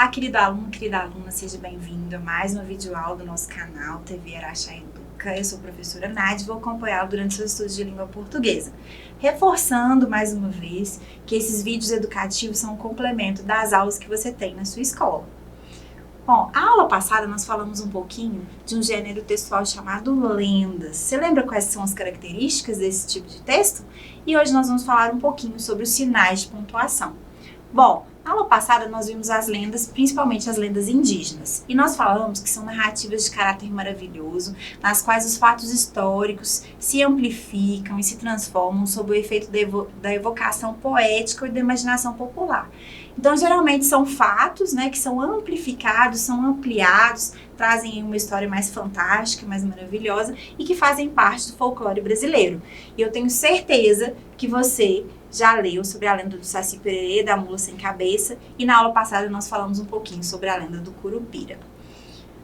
Olá, querido aluno, querida aluna, seja bem-vindo a mais uma videoaula do nosso canal TV Araxá Educa. Eu sou a professora Nádia e vou acompanhá-lo durante seus estudos de língua portuguesa. Reforçando mais uma vez que esses vídeos educativos são um complemento das aulas que você tem na sua escola. Bom, a aula passada nós falamos um pouquinho de um gênero textual chamado lendas. Você lembra quais são as características desse tipo de texto? E hoje nós vamos falar um pouquinho sobre os sinais de pontuação. Bom, na aula passada nós vimos as lendas, principalmente as lendas indígenas, e nós falamos que são narrativas de caráter maravilhoso, nas quais os fatos históricos se amplificam e se transformam sob o efeito da evocação poética ou da imaginação popular. Então, geralmente são fatos, que são amplificados, são ampliados, trazem uma história mais fantástica, mais maravilhosa e que fazem parte do folclore brasileiro. E eu tenho certeza que você já leu sobre a lenda do Saci Pererê, da mula sem cabeça, e na aula passada nós falamos um pouquinho sobre a lenda do Curupira.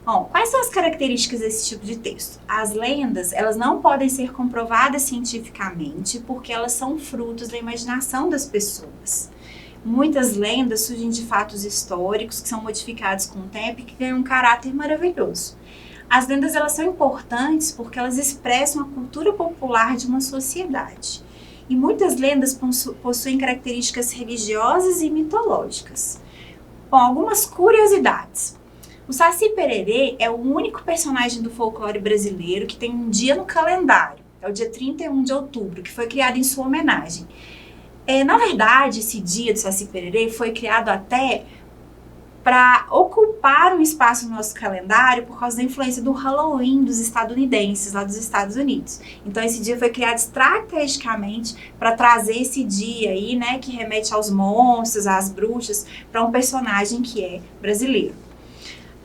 Bom, quais são as características desse tipo de texto? As lendas, elas não podem ser comprovadas cientificamente porque elas são frutos da imaginação das pessoas. Muitas lendas surgem de fatos históricos que são modificados com o tempo e que ganham um caráter maravilhoso. As lendas, elas são importantes porque elas expressam a cultura popular de uma sociedade. E muitas lendas possuem características religiosas e mitológicas. Bom, algumas curiosidades. O Saci Pererê é o único personagem do folclore brasileiro que tem um dia no calendário. É o dia 31 de outubro, que foi criado em sua homenagem. Na verdade, esse dia do Saci Pererê foi criado até para ocupar um espaço no nosso calendário por causa da influência do Halloween dos estadunidenses, lá dos Estados Unidos. Então, esse dia foi criado estrategicamente para trazer esse dia aí, que remete aos monstros, às bruxas, para um personagem que é brasileiro.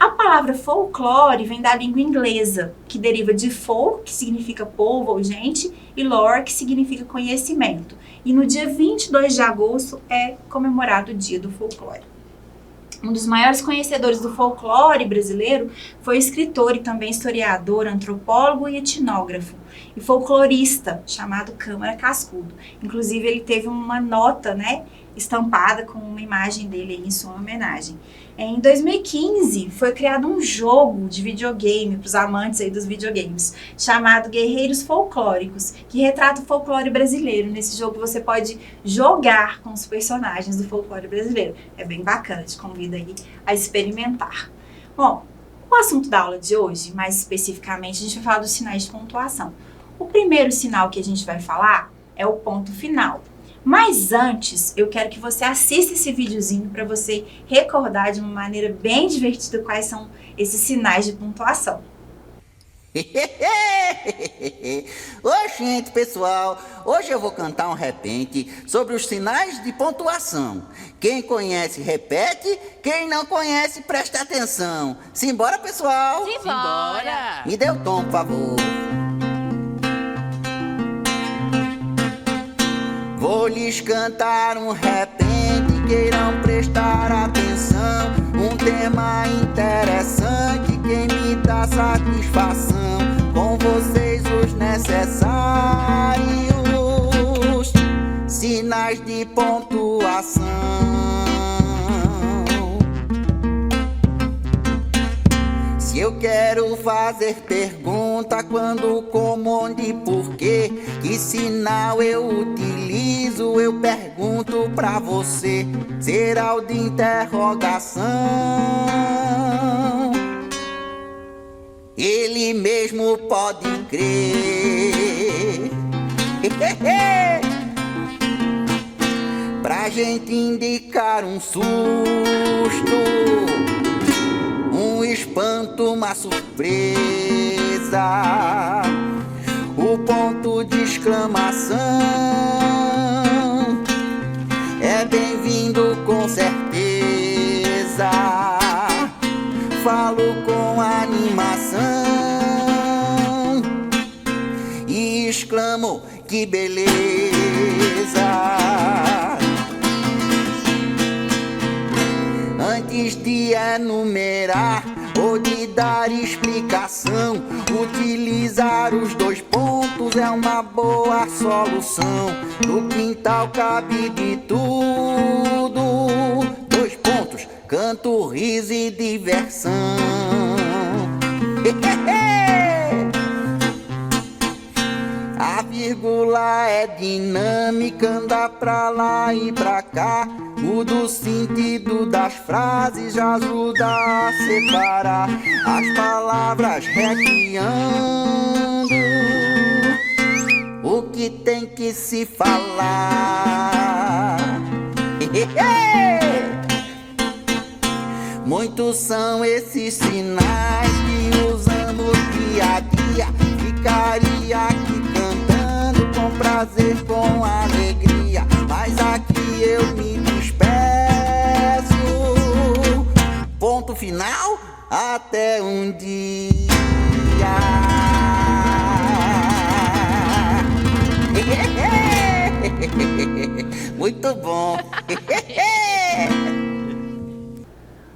A palavra folclore vem da língua inglesa, que deriva de folk, que significa povo ou gente, e lore, que significa conhecimento. E no dia 22 de agosto é comemorado o Dia do Folclore. Um dos maiores conhecedores do folclore brasileiro foi o escritor e também historiador, antropólogo e etnógrafo, e folclorista, chamado Câmara Cascudo. Inclusive, ele teve uma nota, estampada com uma imagem dele aí em sua homenagem. Em 2015, foi criado um jogo de videogame para os amantes aí dos videogames, chamado Guerreiros Folclóricos, que retrata o folclore brasileiro. Nesse jogo você pode jogar com os personagens do folclore brasileiro. É bem bacana, te convido aí a experimentar. Bom, o assunto da aula de hoje, mais especificamente, a gente vai falar dos sinais de pontuação. O primeiro sinal que a gente vai falar é o ponto final. Mas antes, eu quero que você assista esse videozinho para você recordar de uma maneira bem divertida quais são esses sinais de pontuação. Oi, gente, pessoal! Hoje eu vou cantar um repente sobre os sinais de pontuação. Quem conhece, repete. Quem não conhece, presta atenção. Simbora, pessoal! Simbora! Me dê o tom, por favor. Vou lhes cantar um repente, queiram prestar atenção. Um tema interessante que me dá satisfação. Com vocês os necessários sinais de pontuação. Se eu quero fazer pergunta, quando, como, onde, porquê, que sinal eu utilizo, eu pergunto pra você. Será o de interrogação. Ele mesmo pode crer. Pra gente indicar um susto, um espanto, uma surpresa, o ponto de exclamação é bem-vindo com certeza. Falo com animação e exclamo: que beleza! Antes de enumerar ou de dar explicação, utilizar os dois pontos é uma boa solução. No quintal cabe de tudo. 2 pontos, canto, riso e diversão. A vírgula é dinâmica, anda pra lá e pra cá. Muda o sentido das frases, já ajuda a separar as palavras, recriando o que tem que se falar. Muitos são esses sinais que usamos dia a dia. Ficaria aqui cantando com prazer, com alegria, mas aqui eu me despeço. Ponto final, até um dia. Muito bom.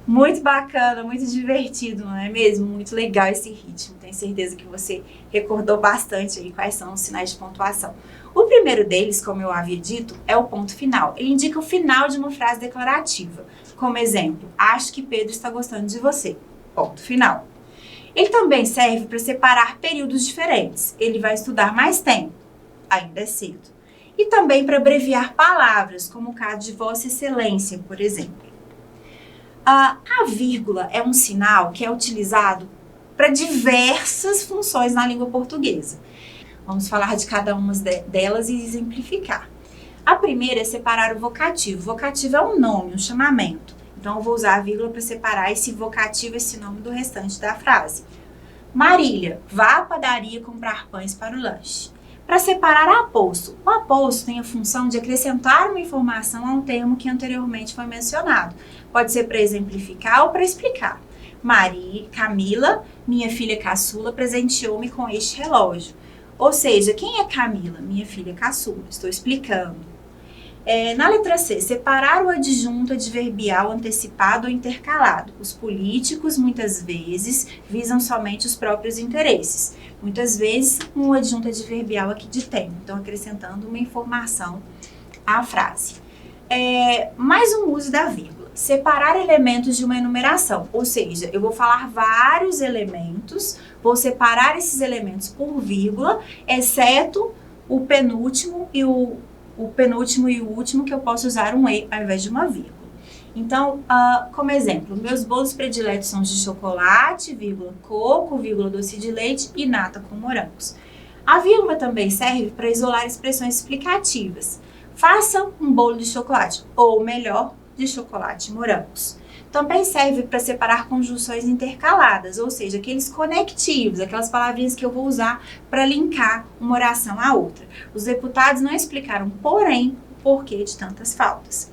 Muito bacana, muito divertido, não é mesmo? Muito legal esse ritmo. Tenho certeza que você recordou bastante aí quais são os sinais de pontuação. O primeiro deles, como eu havia dito, é o ponto final. Ele indica o final de uma frase declarativa. Como exemplo, acho que Pedro está gostando de você. Ponto final. Ele também serve para separar períodos diferentes. Ele vai estudar mais tempo. Ainda é cedo. E também para abreviar palavras, como o caso de Vossa Excelência, por exemplo. A vírgula é um sinal que é utilizado para diversas funções na língua portuguesa. Vamos falar de cada uma delas e exemplificar. A primeira é separar o vocativo. O vocativo é um nome, um chamamento. Então, eu vou usar a vírgula para separar esse vocativo, esse nome do restante da frase. Marília, vá à padaria comprar pães para o lanche. Para separar aposto. O aposto tem a função de acrescentar uma informação a um termo que anteriormente foi mencionado. Pode ser para exemplificar ou para explicar. Camila, minha filha caçula, presenteou-me com este relógio. Ou seja, quem é Camila? Minha filha caçula. Estou explicando. Na letra C, separar o adjunto adverbial antecipado ou intercalado. Os políticos, muitas vezes, visam somente os próprios interesses. Muitas vezes, um adjunto adverbial aqui de tempo. Então, acrescentando uma informação à frase. Mais um uso da vírgula. Separar elementos de uma enumeração. Ou seja, eu vou falar vários elementos, vou separar esses elementos por vírgula, exceto o penúltimo e o último, que eu posso usar um E ao invés de uma vírgula. Então, como exemplo, meus bolos prediletos são de chocolate, vírgula, coco, vírgula, doce de leite e nata com morangos. A vírgula também serve para isolar expressões explicativas. Faça um bolo de chocolate, ou melhor, de chocolate e morangos. Também serve para separar conjunções intercaladas, ou seja, aqueles conectivos, aquelas palavrinhas que eu vou usar para linkar uma oração à outra. Os deputados não explicaram, porém, o porquê de tantas faltas.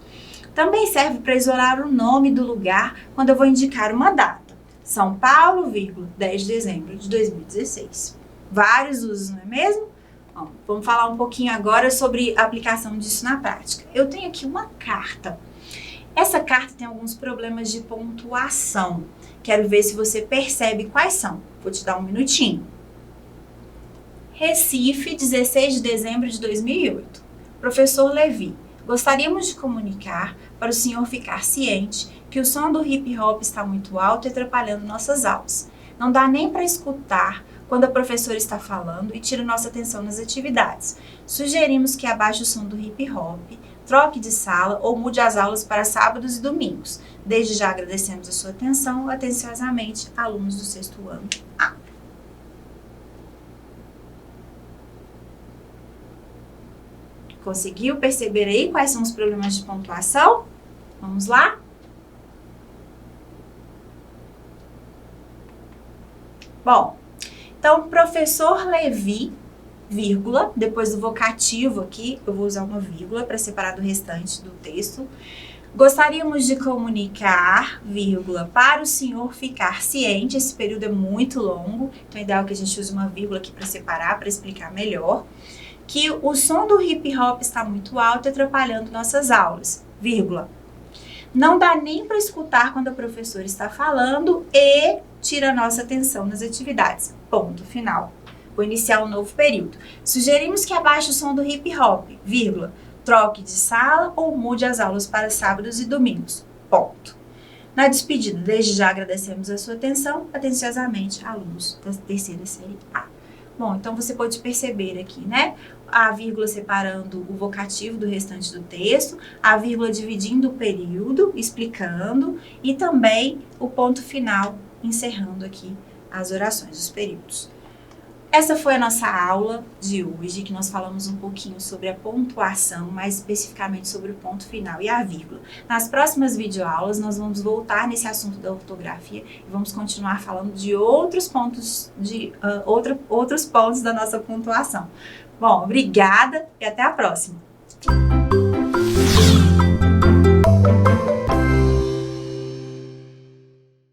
Também serve para isolar o nome do lugar quando eu vou indicar uma data. São Paulo, 10 de dezembro de 2016. Vários usos, não é mesmo? Bom, vamos falar um pouquinho agora sobre a aplicação disso na prática. Eu tenho aqui uma carta. Essa carta tem alguns problemas de pontuação. Quero ver se você percebe quais são. Vou te dar um minutinho. Recife, 16 de dezembro de 2008. Professor Levi, gostaríamos de comunicar para o senhor ficar ciente que o som do hip hop está muito alto e atrapalhando nossas aulas. Não dá nem para escutar quando a professora está falando e tira nossa atenção nas atividades. Sugerimos que abaixe o som do hip hop, troque de sala ou mude as aulas para sábados e domingos. Desde já agradecemos a sua atenção, atenciosamente, alunos do 6º ano A. Conseguiu perceber aí quais são os problemas de pontuação? Vamos lá? Bom, então, professor Levi, vírgula, depois do vocativo aqui, eu vou usar uma vírgula para separar do restante do texto. Gostaríamos de comunicar, vírgula, para o senhor ficar ciente, esse período é muito longo, então é ideal que a gente use uma vírgula aqui para separar, para explicar melhor, que o som do hip hop está muito alto e atrapalhando nossas aulas, vírgula. Não dá nem para escutar quando a professora está falando e tira a nossa atenção nas atividades. Ponto final. Vou iniciar um novo período. Sugerimos que abaixe o som do hip hop, vírgula, troque de sala ou mude as aulas para sábados e domingos. Ponto. Na despedida, desde já agradecemos a sua atenção, atenciosamente, alunos da terceira série A. Bom, então você pode perceber aqui, né? A vírgula separando o vocativo do restante do texto, a vírgula dividindo o período, explicando, e também o ponto final, encerrando aqui as orações, os períodos. Essa foi a nossa aula de hoje, que nós falamos um pouquinho sobre a pontuação, mais especificamente sobre o ponto final e a vírgula. Nas próximas videoaulas, nós vamos voltar nesse assunto da ortografia e vamos continuar falando de outros pontos, outros pontos da nossa pontuação. Bom, obrigada e até a próxima!